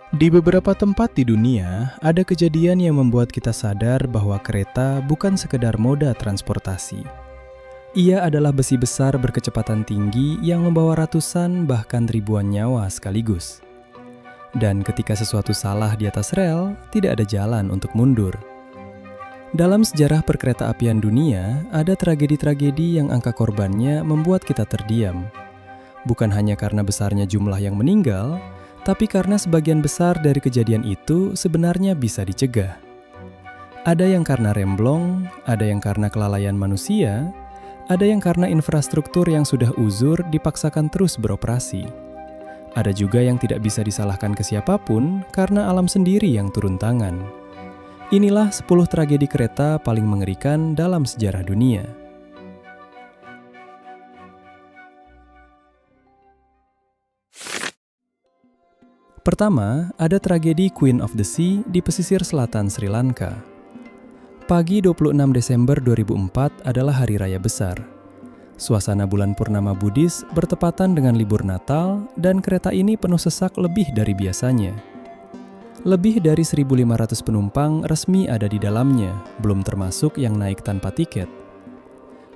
Di beberapa tempat di dunia, ada kejadian yang membuat kita sadar bahwa kereta bukan sekedar moda transportasi. Ia adalah besi besar berkecepatan tinggi yang membawa ratusan bahkan ribuan nyawa sekaligus. Dan ketika sesuatu salah di atas rel, tidak ada jalan untuk mundur. Dalam sejarah perkereta-apian dunia, ada tragedi-tragedi yang angka korbannya membuat kita terdiam. Bukan hanya karena besarnya jumlah yang meninggal, tapi karena sebagian besar dari kejadian itu sebenarnya bisa dicegah. Ada yang karena remblong, ada yang karena kelalaian manusia, ada yang karena infrastruktur yang sudah uzur dipaksakan terus beroperasi. Ada juga yang tidak bisa disalahkan ke siapapun karena alam sendiri yang turun tangan. Inilah 10 tragedi kereta paling mengerikan dalam sejarah dunia. Pertama, ada tragedi Queen of the Sea di pesisir selatan Sri Lanka. Pagi 26 Desember 2004 adalah hari raya besar. Suasana bulan purnama Buddhis bertepatan dengan libur Natal dan kereta ini penuh sesak lebih dari biasanya. Lebih dari 1.500 penumpang resmi ada di dalamnya, belum termasuk yang naik tanpa tiket.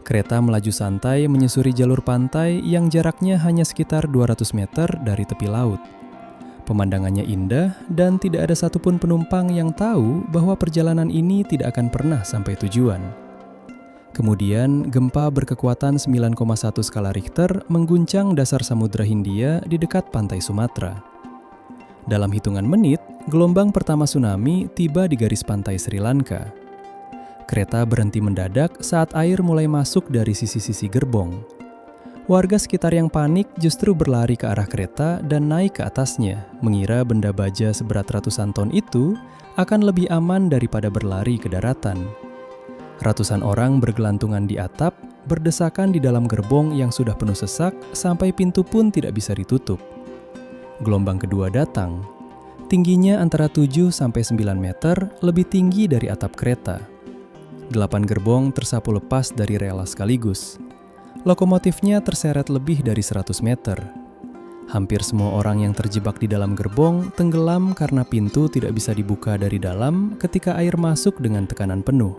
Kereta melaju santai menyusuri jalur pantai yang jaraknya hanya sekitar 200 meter dari tepi laut. Pemandangannya indah dan tidak ada satupun penumpang yang tahu bahwa perjalanan ini tidak akan pernah sampai tujuan. Kemudian, gempa berkekuatan 9,1 skala Richter mengguncang dasar Samudra Hindia di dekat pantai Sumatera. Dalam hitungan menit, gelombang pertama tsunami tiba di garis pantai Sri Lanka. Kereta berhenti mendadak saat air mulai masuk dari sisi-sisi gerbong. Warga sekitar yang panik justru berlari ke arah kereta dan naik ke atasnya, mengira benda baja seberat ratusan ton itu akan lebih aman daripada berlari ke daratan. Ratusan orang bergelantungan di atap, berdesakan di dalam gerbong yang sudah penuh sesak sampai pintu pun tidak bisa ditutup. Gelombang kedua datang. Tingginya antara 7-9 meter, lebih tinggi dari atap kereta. 8 gerbong tersapu lepas dari rela sekaligus. Lokomotifnya terseret lebih dari 100 meter. Hampir semua orang yang terjebak di dalam gerbong tenggelam karena pintu tidak bisa dibuka dari dalam ketika air masuk dengan tekanan penuh.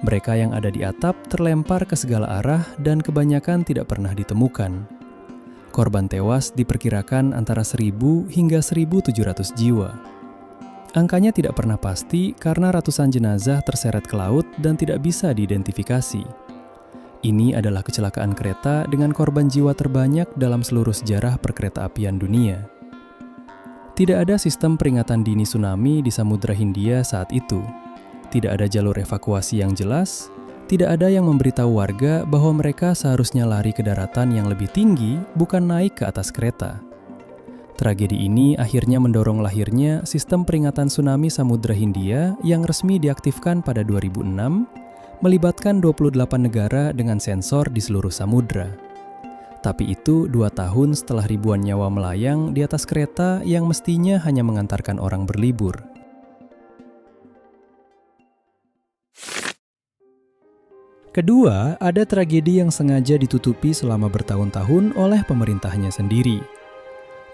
Mereka yang ada di atap terlempar ke segala arah dan kebanyakan tidak pernah ditemukan. Korban tewas diperkirakan antara 1.000 hingga 1.700 jiwa. Angkanya tidak pernah pasti karena ratusan jenazah terseret ke laut dan tidak bisa diidentifikasi. Ini adalah kecelakaan kereta dengan korban jiwa terbanyak dalam seluruh sejarah perkereta-apian dunia. Tidak ada sistem peringatan dini tsunami di Samudra Hindia saat itu. Tidak ada jalur evakuasi yang jelas. Tidak ada yang memberitahu warga bahwa mereka seharusnya lari ke daratan yang lebih tinggi, bukan naik ke atas kereta. Tragedi ini akhirnya mendorong lahirnya sistem peringatan tsunami Samudra Hindia yang resmi diaktifkan pada 2006, melibatkan 28 negara dengan sensor di seluruh samudra. Tapi itu 2 tahun setelah ribuan nyawa melayang di atas kereta yang mestinya hanya mengantarkan orang berlibur. Kedua, ada tragedi yang sengaja ditutupi selama bertahun-tahun oleh pemerintahnya sendiri.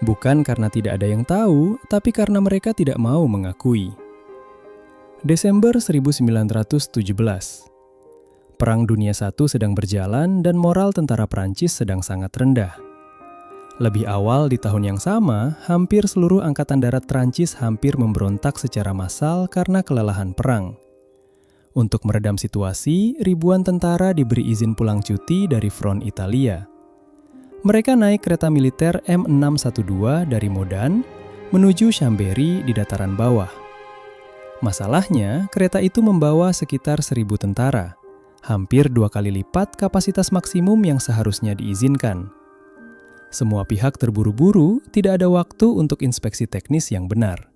Bukan karena tidak ada yang tahu, tapi karena mereka tidak mau mengakui. Desember 1917. Perang Dunia I sedang berjalan dan moral tentara Prancis sedang sangat rendah. Lebih awal di tahun yang sama, hampir seluruh angkatan darat Prancis hampir memberontak secara massal karena kelelahan perang. Untuk meredam situasi, ribuan tentara diberi izin pulang cuti dari front Italia. Mereka naik kereta militer M612 dari Modan menuju Chambéry di dataran bawah. Masalahnya, kereta itu membawa sekitar 1.000 tentara, hampir 2 kali lipat kapasitas maksimum yang seharusnya diizinkan. Semua pihak terburu-buru, tidak ada waktu untuk inspeksi teknis yang benar.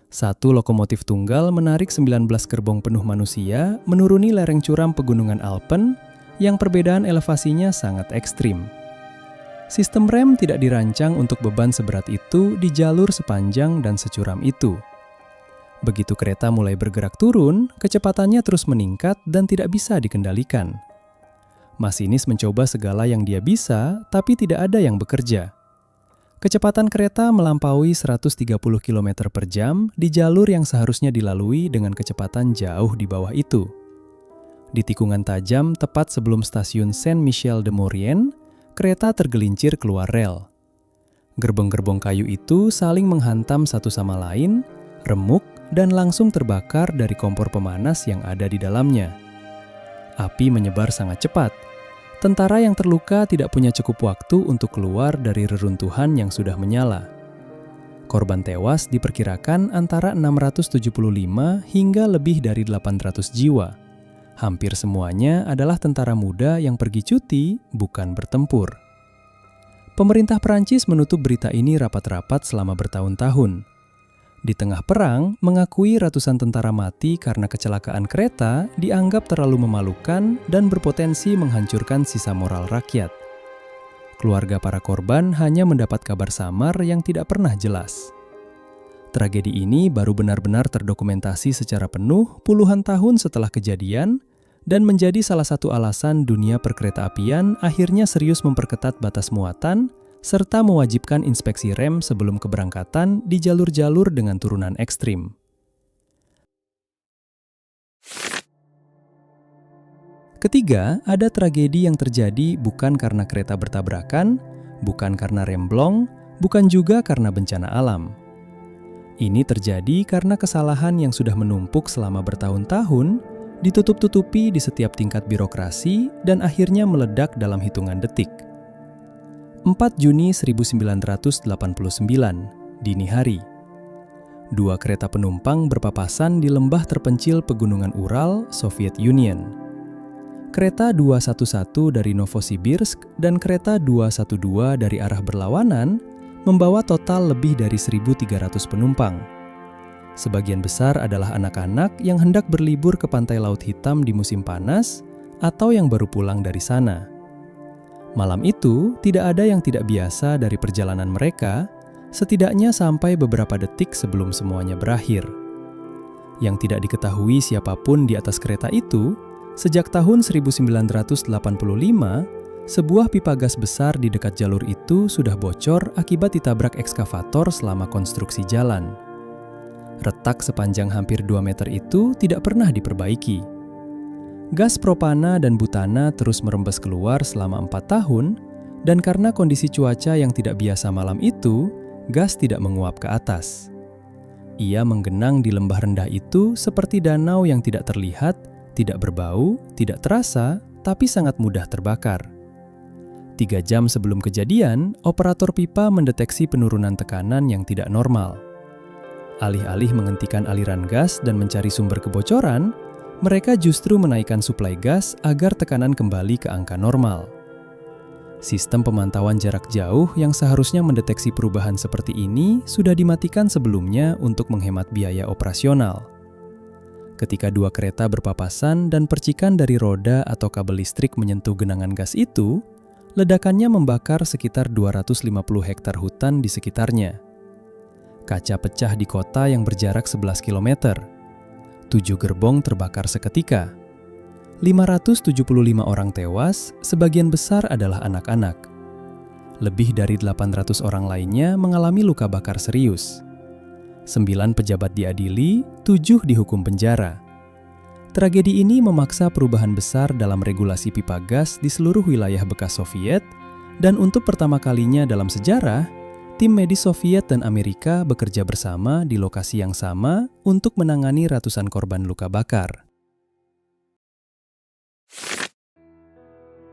Satu lokomotif tunggal menarik 19 gerbong penuh manusia menuruni lereng curam pegunungan Alpen yang perbedaan elevasinya sangat ekstrim. Sistem rem tidak dirancang untuk beban seberat itu di jalur sepanjang dan securam itu. Begitu kereta mulai bergerak turun, kecepatannya terus meningkat dan tidak bisa dikendalikan. Masinis mencoba segala yang dia bisa, tapi tidak ada yang bekerja. Kecepatan kereta melampaui 130 km per jam di jalur yang seharusnya dilalui dengan kecepatan jauh di bawah itu. Di tikungan tajam tepat sebelum stasiun Saint-Michel-de-Maurienne, kereta tergelincir keluar rel. Gerbong-gerbong kayu itu saling menghantam satu sama lain, remuk, dan langsung terbakar dari kompor pemanas yang ada di dalamnya. Api menyebar sangat cepat. Tentara yang terluka tidak punya cukup waktu untuk keluar dari reruntuhan yang sudah menyala. Korban tewas diperkirakan antara 675 hingga lebih dari 800 jiwa. Hampir semuanya adalah tentara muda yang pergi cuti, bukan bertempur. Pemerintah Perancis menutup berita ini rapat-rapat selama bertahun-tahun. Di tengah perang, mengakui ratusan tentara mati karena kecelakaan kereta dianggap terlalu memalukan dan berpotensi menghancurkan sisa moral rakyat. Keluarga para korban hanya mendapat kabar samar yang tidak pernah jelas. Tragedi ini baru benar-benar terdokumentasi secara penuh puluhan tahun setelah kejadian dan menjadi salah satu alasan dunia perkeretaapian akhirnya serius memperketat batas muatan serta mewajibkan inspeksi rem sebelum keberangkatan di jalur-jalur dengan turunan ekstrim. Ketiga, ada tragedi yang terjadi bukan karena kereta bertabrakan, bukan karena remblong, bukan juga karena bencana alam. Ini terjadi karena kesalahan yang sudah menumpuk selama bertahun-tahun, ditutup-tutupi di setiap tingkat birokrasi, dan akhirnya meledak dalam hitungan detik. 4 Juni 1989, dini hari. 2 kereta penumpang berpapasan di lembah terpencil pegunungan Ural, Soviet Union. Kereta 211 dari Novosibirsk dan kereta 212 dari arah berlawanan membawa total lebih dari 1.300 penumpang. Sebagian besar adalah anak-anak yang hendak berlibur ke Pantai Laut Hitam di musim panas atau yang baru pulang dari sana. Malam itu, tidak ada yang tidak biasa dari perjalanan mereka, setidaknya sampai beberapa detik sebelum semuanya berakhir. Yang tidak diketahui siapapun di atas kereta itu, sejak tahun 1985, sebuah pipa gas besar di dekat jalur itu sudah bocor akibat ditabrak ekskavator selama konstruksi jalan. Retak sepanjang hampir 2 meter itu tidak pernah diperbaiki. Gas propana dan butana terus merembes keluar selama 4 tahun, dan karena kondisi cuaca yang tidak biasa malam itu, gas tidak menguap ke atas. Ia menggenang di lembah rendah itu seperti danau yang tidak terlihat, tidak berbau, tidak terasa, tapi sangat mudah terbakar. 3 jam sebelum kejadian, operator pipa mendeteksi penurunan tekanan yang tidak normal. Alih-alih menghentikan aliran gas dan mencari sumber kebocoran, mereka justru menaikkan suplai gas agar tekanan kembali ke angka normal. Sistem pemantauan jarak jauh yang seharusnya mendeteksi perubahan seperti ini sudah dimatikan sebelumnya untuk menghemat biaya operasional. Ketika 2 kereta berpapasan dan percikan dari roda atau kabel listrik menyentuh genangan gas itu, ledakannya membakar sekitar 250 hektar hutan di sekitarnya. Kaca pecah di kota yang berjarak 11 km. 7 gerbong terbakar seketika. 575 orang tewas, sebagian besar adalah anak-anak. Lebih dari 800 orang lainnya mengalami luka bakar serius. 9 pejabat diadili, 7 dihukum penjara. Tragedi ini memaksa perubahan besar dalam regulasi pipa gas di seluruh wilayah bekas Soviet, dan untuk pertama kalinya dalam sejarah, tim medis Soviet dan Amerika bekerja bersama di lokasi yang sama untuk menangani ratusan korban luka bakar.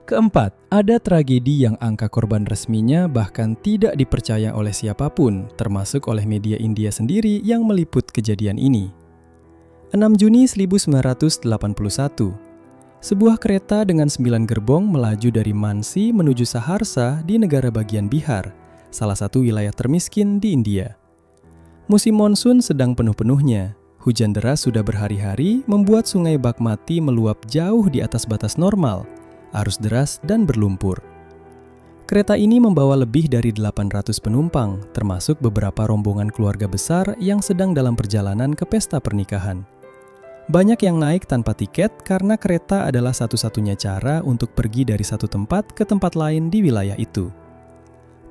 Keempat, ada tragedi yang angka korban resminya bahkan tidak dipercaya oleh siapapun, termasuk oleh media India sendiri yang meliput kejadian ini. 6 Juni 1981, sebuah kereta dengan 9 gerbong melaju dari Mansi menuju Saharsa di negara bagian Bihar, salah satu wilayah termiskin di India. Musim monsun sedang penuh-penuhnya. Hujan deras sudah berhari-hari membuat sungai Bagmati meluap jauh di atas batas normal, arus deras dan berlumpur. Kereta ini membawa lebih dari 800 penumpang, termasuk beberapa rombongan keluarga besar yang sedang dalam perjalanan ke pesta pernikahan. Banyak yang naik tanpa tiket karena kereta adalah satu-satunya cara untuk pergi dari satu tempat ke tempat lain di wilayah itu.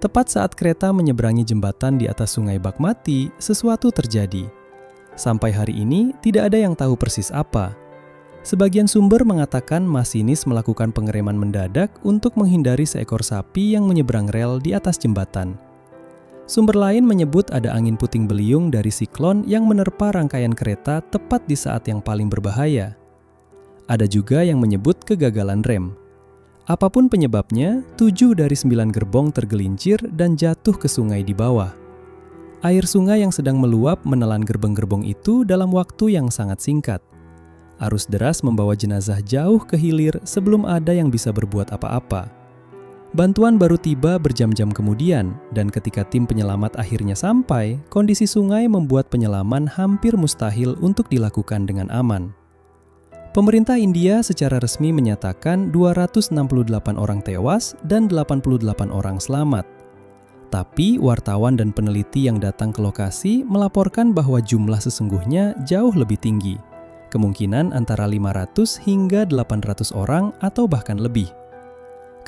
Tepat saat kereta menyeberangi jembatan di atas Sungai Bagmati, sesuatu terjadi. Sampai hari ini, tidak ada yang tahu persis apa. Sebagian sumber mengatakan masinis melakukan pengereman mendadak untuk menghindari seekor sapi yang menyeberang rel di atas jembatan. Sumber lain menyebut ada angin puting beliung dari siklon yang menerpa rangkaian kereta tepat di saat yang paling berbahaya. Ada juga yang menyebut kegagalan rem. Apapun penyebabnya, 7 dari 9 gerbong tergelincir dan jatuh ke sungai di bawah. Air sungai yang sedang meluap menelan gerbong-gerbong itu dalam waktu yang sangat singkat. Arus deras membawa jenazah jauh ke hilir sebelum ada yang bisa berbuat apa-apa. Bantuan baru tiba berjam-jam kemudian, dan ketika tim penyelamat akhirnya sampai, kondisi sungai membuat penyelaman hampir mustahil untuk dilakukan dengan aman. Pemerintah India secara resmi menyatakan 268 orang tewas dan 88 orang selamat. Tapi wartawan dan peneliti yang datang ke lokasi melaporkan bahwa jumlah sesungguhnya jauh lebih tinggi. Kemungkinan antara 500 hingga 800 orang atau bahkan lebih.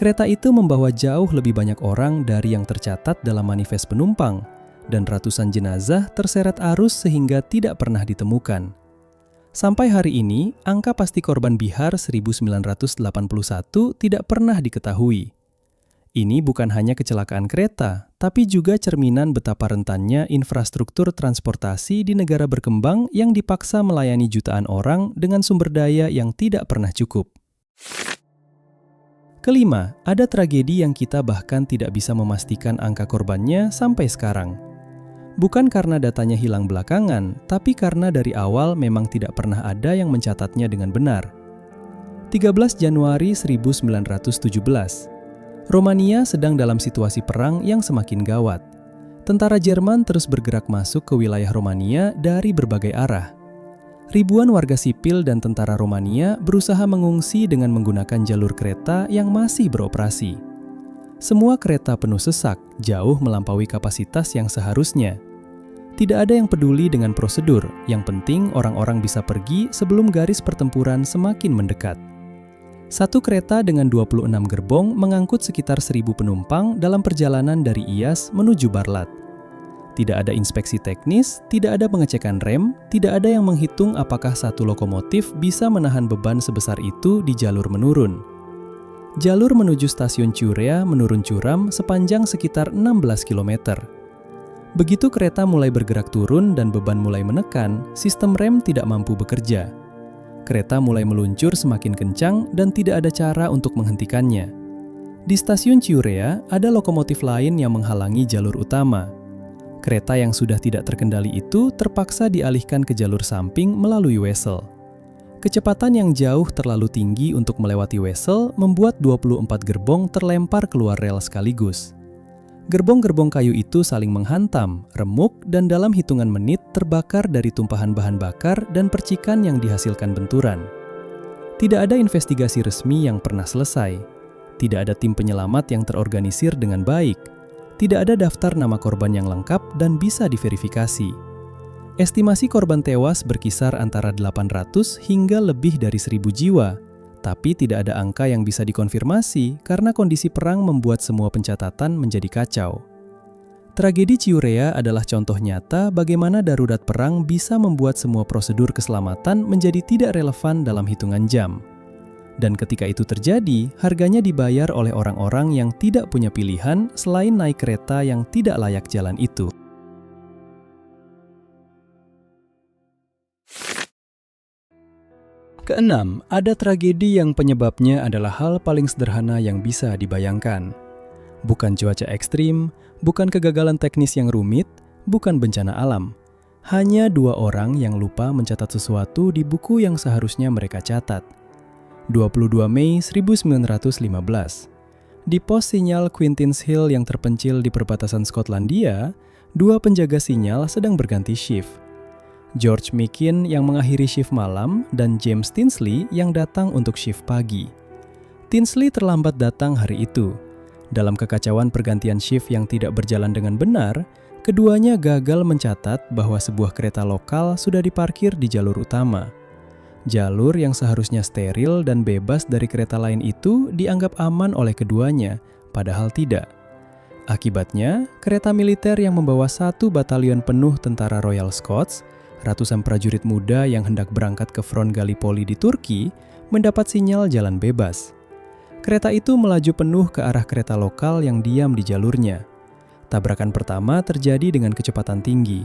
Kereta itu membawa jauh lebih banyak orang dari yang tercatat dalam manifest penumpang, dan ratusan jenazah terseret arus sehingga tidak pernah ditemukan. Sampai hari ini, angka pasti korban Bihar 1981 tidak pernah diketahui. Ini bukan hanya kecelakaan kereta, tapi juga cerminan betapa rentannya infrastruktur transportasi di negara berkembang yang dipaksa melayani jutaan orang dengan sumber daya yang tidak pernah cukup. Kelima, ada tragedi yang kita bahkan tidak bisa memastikan angka korbannya sampai sekarang. Bukan karena datanya hilang belakangan, tapi karena dari awal memang tidak pernah ada yang mencatatnya dengan benar. 13 Januari 1917, Romania sedang dalam situasi perang yang semakin gawat. Tentara Jerman terus bergerak masuk ke wilayah Romania dari berbagai arah. Ribuan warga sipil dan tentara Romania berusaha mengungsi dengan menggunakan jalur kereta yang masih beroperasi. Semua kereta penuh sesak, jauh melampaui kapasitas yang seharusnya. Tidak ada yang peduli dengan prosedur, yang penting orang-orang bisa pergi sebelum garis pertempuran semakin mendekat. Satu kereta dengan 26 gerbong mengangkut sekitar 1.000 penumpang dalam perjalanan dari Iyas menuju Barlat. Tidak ada inspeksi teknis, tidak ada pengecekan rem, tidak ada yang menghitung apakah satu lokomotif bisa menahan beban sebesar itu di jalur menurun. Jalur menuju stasiun Ciurea menurun curam sepanjang sekitar 16 km. Begitu kereta mulai bergerak turun dan beban mulai menekan, sistem rem tidak mampu bekerja. Kereta mulai meluncur semakin kencang dan tidak ada cara untuk menghentikannya. Di stasiun Ciurea, ada lokomotif lain yang menghalangi jalur utama. Kereta yang sudah tidak terkendali itu terpaksa dialihkan ke jalur samping melalui Wesel. Kecepatan yang jauh terlalu tinggi untuk melewati Wesel membuat 24 gerbong terlempar keluar rel sekaligus. Gerbong-gerbong kayu itu saling menghantam, remuk, dan dalam hitungan menit terbakar dari tumpahan bahan bakar dan percikan yang dihasilkan benturan. Tidak ada investigasi resmi yang pernah selesai. Tidak ada tim penyelamat yang terorganisir dengan baik. Tidak ada daftar nama korban yang lengkap dan bisa diverifikasi. Estimasi korban tewas berkisar antara 800 hingga lebih dari 1.000 jiwa, tapi tidak ada angka yang bisa dikonfirmasi karena kondisi perang membuat semua pencatatan menjadi kacau. Tragedi Ciurea adalah contoh nyata bagaimana darurat perang bisa membuat semua prosedur keselamatan menjadi tidak relevan dalam hitungan jam. Dan ketika itu terjadi, harganya dibayar oleh orang-orang yang tidak punya pilihan selain naik kereta yang tidak layak jalan itu. Keenam, ada tragedi yang penyebabnya adalah hal paling sederhana yang bisa dibayangkan. Bukan cuaca ekstrim, bukan kegagalan teknis yang rumit, bukan bencana alam. Hanya 2 orang yang lupa mencatat sesuatu di buku yang seharusnya mereka catat. 22 Mei 1915. Di pos sinyal Quintins Hill yang terpencil di perbatasan Skotlandia, 2 penjaga sinyal sedang berganti shift. George Meekin yang mengakhiri shift malam dan James Tinsley yang datang untuk shift pagi. Tinsley terlambat datang hari itu. Dalam kekacauan pergantian shift yang tidak berjalan dengan benar, keduanya gagal mencatat bahwa sebuah kereta lokal sudah diparkir di jalur utama. Jalur yang seharusnya steril dan bebas dari kereta lain itu dianggap aman oleh keduanya, padahal tidak. Akibatnya, kereta militer yang membawa 1 batalion penuh tentara Royal Scots, ratusan prajurit muda yang hendak berangkat ke front Gallipoli di Turki, mendapat sinyal jalan bebas. Kereta itu melaju penuh ke arah kereta lokal yang diam di jalurnya. Tabrakan pertama terjadi dengan kecepatan tinggi.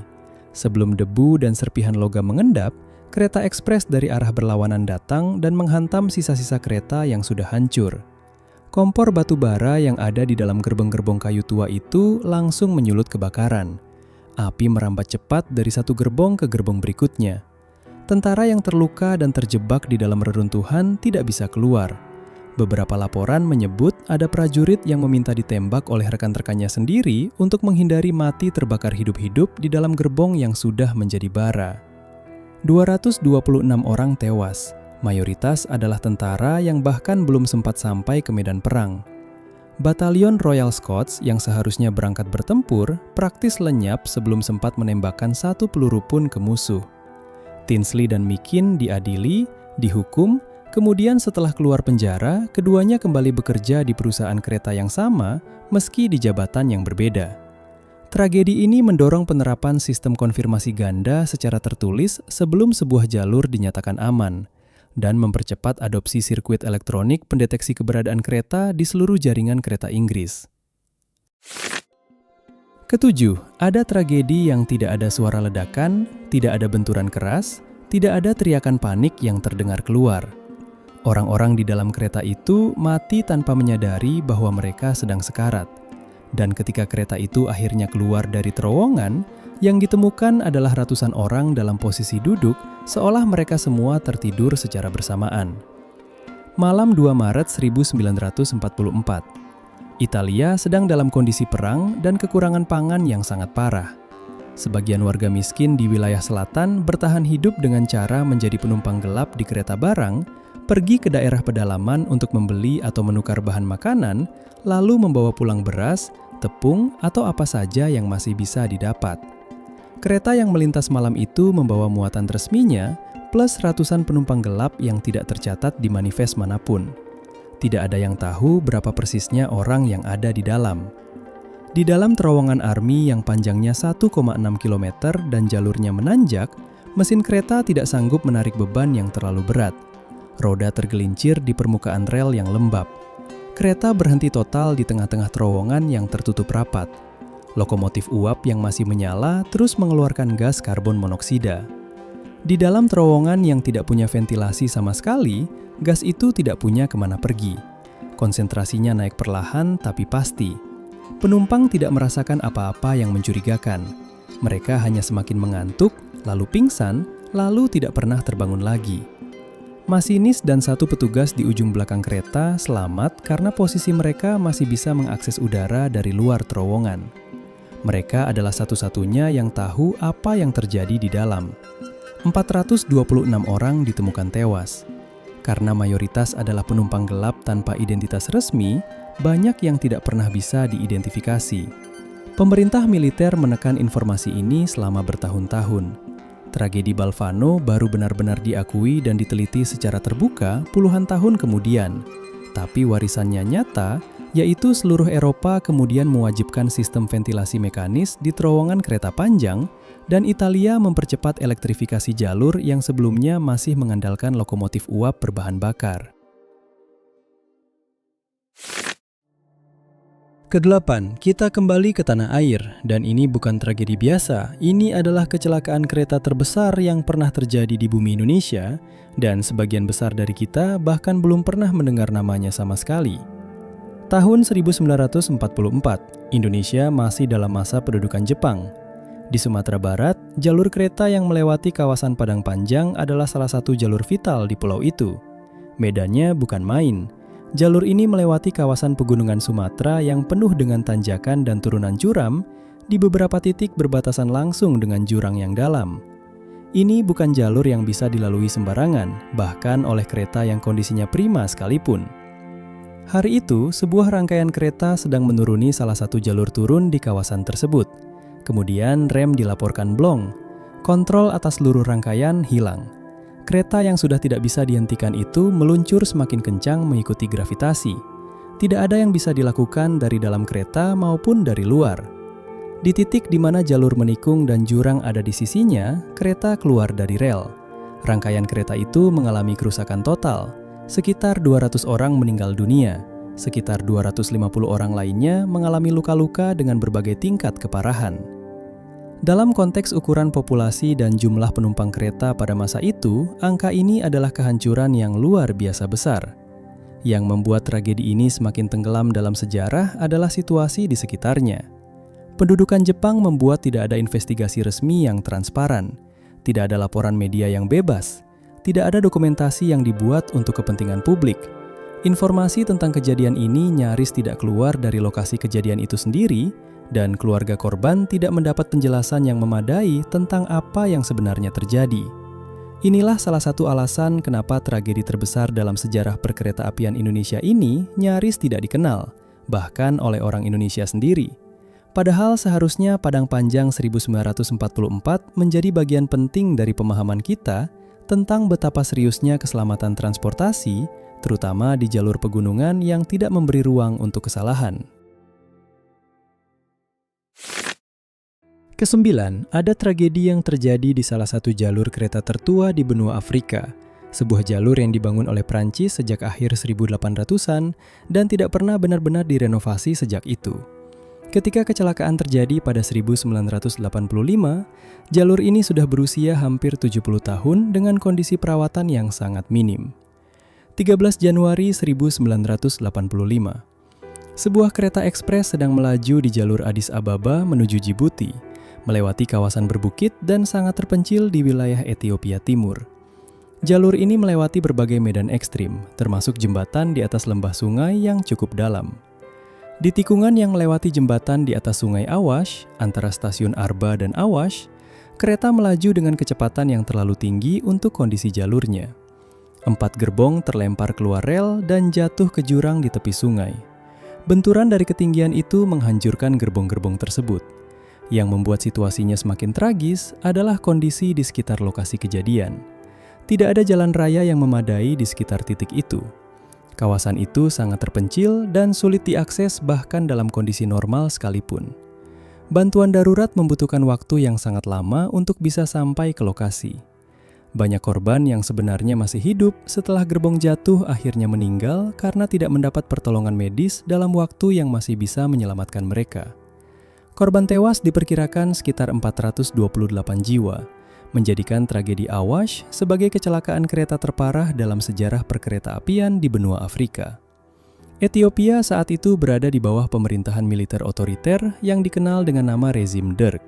Sebelum debu dan serpihan logam mengendap, kereta ekspres dari arah berlawanan datang dan menghantam sisa-sisa kereta yang sudah hancur. Kompor batu bara yang ada di dalam gerbong-gerbong kayu tua itu langsung menyulut kebakaran. Api merambat cepat dari satu gerbong ke gerbong berikutnya. Tentara yang terluka dan terjebak di dalam reruntuhan tidak bisa keluar. Beberapa laporan menyebut ada prajurit yang meminta ditembak oleh rekan-rekannya sendiri untuk menghindari mati terbakar hidup-hidup di dalam gerbong yang sudah menjadi bara. 226 orang tewas. Mayoritas adalah tentara yang bahkan belum sempat sampai ke medan perang. Batalion Royal Scots yang seharusnya berangkat bertempur praktis lenyap sebelum sempat menembakkan 1 peluru pun ke musuh. Tinsley dan Meekin diadili, dihukum, kemudian setelah keluar penjara, keduanya kembali bekerja di perusahaan kereta yang sama meski di jabatan yang berbeda. Tragedi ini mendorong penerapan sistem konfirmasi ganda secara tertulis sebelum sebuah jalur dinyatakan aman, dan mempercepat adopsi sirkuit elektronik pendeteksi keberadaan kereta di seluruh jaringan kereta Inggris. Ketujuh, ada tragedi yang tidak ada suara ledakan, tidak ada benturan keras, tidak ada teriakan panik yang terdengar keluar. Orang-orang di dalam kereta itu mati tanpa menyadari bahwa mereka sedang sekarat. Dan ketika kereta itu akhirnya keluar dari terowongan, yang ditemukan adalah ratusan orang dalam posisi duduk, seolah mereka semua tertidur secara bersamaan. Malam 2 Maret 1944. Italia sedang dalam kondisi perang dan kekurangan pangan yang sangat parah. Sebagian warga miskin di wilayah selatan bertahan hidup dengan cara menjadi penumpang gelap di kereta barang, pergi ke daerah pedalaman untuk membeli atau menukar bahan makanan, lalu membawa pulang beras, tepung, atau apa saja yang masih bisa didapat. Kereta yang melintas malam itu membawa muatan resminya, plus ratusan penumpang gelap yang tidak tercatat di manifest manapun. Tidak ada yang tahu berapa persisnya orang yang ada di dalam. Di dalam terowongan army yang panjangnya 1,6 km dan jalurnya menanjak, mesin kereta tidak sanggup menarik beban yang terlalu berat. Roda tergelincir di permukaan rel yang lembab. Kereta berhenti total di tengah-tengah terowongan yang tertutup rapat. Lokomotif uap yang masih menyala terus mengeluarkan gas karbon monoksida. Di dalam terowongan yang tidak punya ventilasi sama sekali, gas itu tidak punya kemana pergi. Konsentrasinya naik perlahan tapi pasti. Penumpang tidak merasakan apa-apa yang mencurigakan. Mereka hanya semakin mengantuk, lalu pingsan, lalu tidak pernah terbangun lagi. Masinis dan 1 petugas di ujung belakang kereta selamat karena posisi mereka masih bisa mengakses udara dari luar terowongan. Mereka adalah satu-satunya yang tahu apa yang terjadi di dalam. 426 orang ditemukan tewas. Karena mayoritas adalah penumpang gelap tanpa identitas resmi, banyak yang tidak pernah bisa diidentifikasi. Pemerintah militer menekan informasi ini selama bertahun-tahun. Tragedi Balvano baru benar-benar diakui dan diteliti secara terbuka puluhan tahun kemudian. Tapi warisannya nyata, yaitu seluruh Eropa kemudian mewajibkan sistem ventilasi mekanis di terowongan kereta panjang, dan Italia mempercepat elektrifikasi jalur yang sebelumnya masih mengandalkan lokomotif uap berbahan bakar. Kedelapan, kita kembali ke tanah air, dan ini bukan tragedi biasa. Ini adalah kecelakaan kereta terbesar yang pernah terjadi di bumi Indonesia, dan sebagian besar dari kita bahkan belum pernah mendengar namanya sama sekali. Tahun 1944, Indonesia masih dalam masa pendudukan Jepang. Di Sumatera Barat, jalur kereta yang melewati kawasan Padang Panjang adalah salah satu jalur vital di pulau itu. Medannya bukan main. Jalur ini melewati kawasan pegunungan Sumatera yang penuh dengan tanjakan dan turunan curam, di beberapa titik berbatasan langsung dengan jurang yang dalam. Ini bukan jalur yang bisa dilalui sembarangan, bahkan oleh kereta yang kondisinya prima sekalipun. Hari itu, sebuah rangkaian kereta sedang menuruni salah satu jalur turun di kawasan tersebut. Kemudian rem dilaporkan blong. Kontrol atas seluruh rangkaian hilang. Kereta yang sudah tidak bisa dihentikan itu meluncur semakin kencang mengikuti gravitasi. Tidak ada yang bisa dilakukan dari dalam kereta maupun dari luar. Di titik di mana jalur menikung dan jurang ada di sisinya, kereta keluar dari rel. Rangkaian kereta itu mengalami kerusakan total. Sekitar 200 orang meninggal dunia. Sekitar 250 orang lainnya mengalami luka-luka dengan berbagai tingkat keparahan. Dalam konteks ukuran populasi dan jumlah penumpang kereta pada masa itu, angka ini adalah kehancuran yang luar biasa besar. Yang membuat tragedi ini semakin tenggelam dalam sejarah adalah situasi di sekitarnya. Pendudukan Jepang membuat tidak ada investigasi resmi yang transparan, tidak ada laporan media yang bebas, tidak ada dokumentasi yang dibuat untuk kepentingan publik. Informasi tentang kejadian ini nyaris tidak keluar dari lokasi kejadian itu sendiri, dan keluarga korban tidak mendapat penjelasan yang memadai tentang apa yang sebenarnya terjadi. Inilah salah satu alasan kenapa tragedi terbesar dalam sejarah perkeretaapian Indonesia ini nyaris tidak dikenal, bahkan oleh orang Indonesia sendiri. Padahal seharusnya Padang Panjang 1944 menjadi bagian penting dari pemahaman kita tentang betapa seriusnya keselamatan transportasi, terutama di jalur pegunungan yang tidak memberi ruang untuk kesalahan. Kesembilan, ada tragedi yang terjadi di salah satu jalur kereta tertua di benua Afrika, sebuah jalur yang dibangun oleh Prancis sejak akhir 1800-an dan tidak pernah benar-benar direnovasi sejak itu. Ketika kecelakaan terjadi pada 1985, jalur ini sudah berusia hampir 70 tahun dengan kondisi perawatan yang sangat minim. 13 Januari 1985, sebuah kereta ekspres sedang melaju di jalur Addis Ababa menuju Djibouti, melewati kawasan berbukit dan sangat terpencil di wilayah Ethiopia Timur. Jalur ini melewati berbagai medan ekstrim, termasuk jembatan di atas lembah sungai yang cukup dalam. Di tikungan yang melewati jembatan di atas sungai Awash, antara stasiun Arba dan Awash, kereta melaju dengan kecepatan yang terlalu tinggi untuk kondisi jalurnya. 4 gerbong terlempar keluar rel dan jatuh ke jurang di tepi sungai. Benturan dari ketinggian itu menghancurkan gerbong-gerbong tersebut. Yang membuat situasinya semakin tragis adalah kondisi di sekitar lokasi kejadian. Tidak ada jalan raya yang memadai di sekitar titik itu. Kawasan itu sangat terpencil dan sulit diakses bahkan dalam kondisi normal sekalipun. Bantuan darurat membutuhkan waktu yang sangat lama untuk bisa sampai ke lokasi. Banyak korban yang sebenarnya masih hidup setelah gerbong jatuh akhirnya meninggal karena tidak mendapat pertolongan medis dalam waktu yang masih bisa menyelamatkan mereka. Korban tewas diperkirakan sekitar 428 jiwa, menjadikan tragedi Awash sebagai kecelakaan kereta terparah dalam sejarah perkeretaapian di benua Afrika. Ethiopia saat itu berada di bawah pemerintahan militer otoriter yang dikenal dengan nama rezim Derg.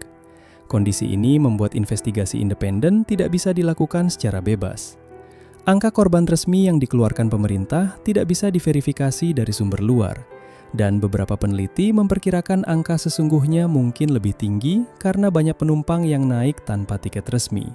Kondisi ini membuat investigasi independen tidak bisa dilakukan secara bebas. Angka korban resmi yang dikeluarkan pemerintah tidak bisa diverifikasi dari sumber luar, dan beberapa peneliti memperkirakan angka sesungguhnya mungkin lebih tinggi karena banyak penumpang yang naik tanpa tiket resmi.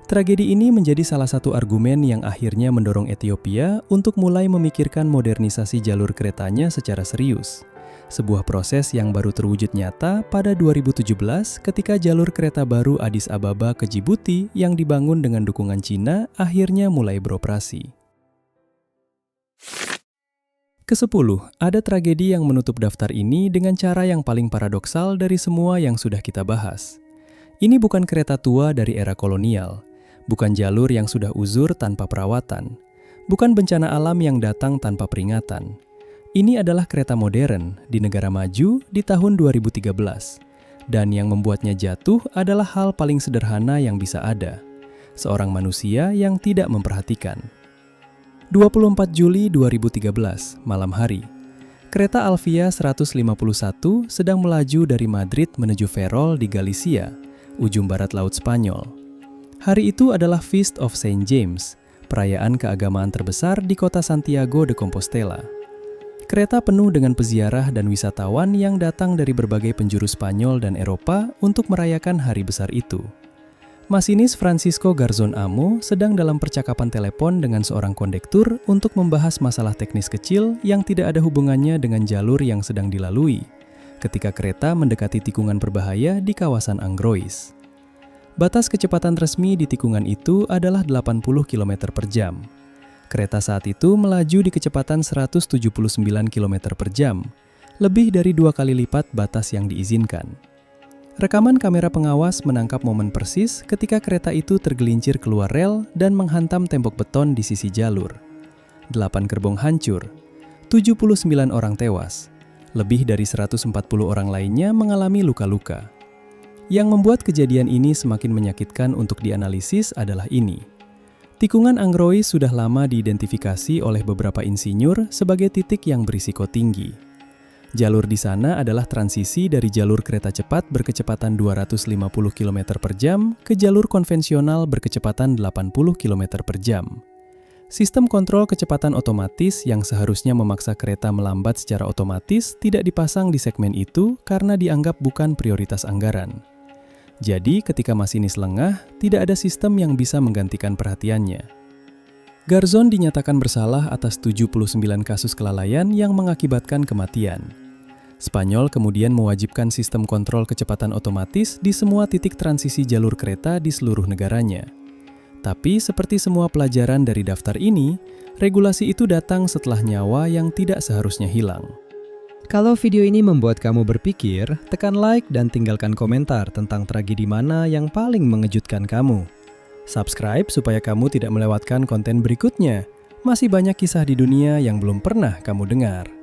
Tragedi ini menjadi salah satu argumen yang akhirnya mendorong Ethiopia untuk mulai memikirkan modernisasi jalur keretanya secara serius. Sebuah proses yang baru terwujud nyata pada 2017 ketika jalur kereta baru Addis Ababa ke Djibouti yang dibangun dengan dukungan Cina akhirnya mulai beroperasi. Ke-10, ada tragedi yang menutup daftar ini dengan cara yang paling paradoksal dari semua yang sudah kita bahas. Ini bukan kereta tua dari era kolonial, bukan jalur yang sudah uzur tanpa perawatan, bukan bencana alam yang datang tanpa peringatan. Ini adalah kereta modern di negara maju di tahun 2013, dan yang membuatnya jatuh adalah hal paling sederhana yang bisa ada, seorang manusia yang tidak memperhatikan. 24 Juli 2013, malam hari. Kereta Alvia 151 sedang melaju dari Madrid menuju Ferrol di Galicia, ujung barat Laut Spanyol. Hari itu adalah Feast of Saint James, perayaan keagamaan terbesar di kota Santiago de Compostela. Kereta penuh dengan peziarah dan wisatawan yang datang dari berbagai penjuru Spanyol dan Eropa untuk merayakan hari besar itu. Masinis Francisco Garzón Amo sedang dalam percakapan telepon dengan seorang kondektur untuk membahas masalah teknis kecil yang tidak ada hubungannya dengan jalur yang sedang dilalui, ketika kereta mendekati tikungan berbahaya di kawasan Angrois. Batas kecepatan resmi di tikungan itu adalah 80 km per jam. Kereta saat itu melaju di kecepatan 179 km per jam, lebih dari 2 kali lipat batas yang diizinkan. Rekaman kamera pengawas menangkap momen persis ketika kereta itu tergelincir keluar rel dan menghantam tembok beton di sisi jalur. 8 gerbong hancur, 79 orang tewas, lebih dari 140 orang lainnya mengalami luka-luka. Yang membuat kejadian ini semakin menyakitkan untuk dianalisis adalah ini. Tikungan Angroe sudah lama diidentifikasi oleh beberapa insinyur sebagai titik yang berisiko tinggi. Jalur di sana adalah transisi dari jalur kereta cepat berkecepatan 250 km per jam ke jalur konvensional berkecepatan 80 km per jam. Sistem kontrol kecepatan otomatis yang seharusnya memaksa kereta melambat secara otomatis tidak dipasang di segmen itu karena dianggap bukan prioritas anggaran. Jadi, ketika masinis lengah, tidak ada sistem yang bisa menggantikan perhatiannya. Garzón dinyatakan bersalah atas 79 kasus kelalaian yang mengakibatkan kematian. Spanyol kemudian mewajibkan sistem kontrol kecepatan otomatis di semua titik transisi jalur kereta di seluruh negaranya. Tapi, seperti semua pelajaran dari daftar ini, regulasi itu datang setelah nyawa yang tidak seharusnya hilang. Kalau video ini membuat kamu berpikir, tekan like dan tinggalkan komentar tentang tragedi mana yang paling mengejutkan kamu. Subscribe supaya kamu tidak melewatkan konten berikutnya. Masih banyak kisah di dunia yang belum pernah kamu dengar.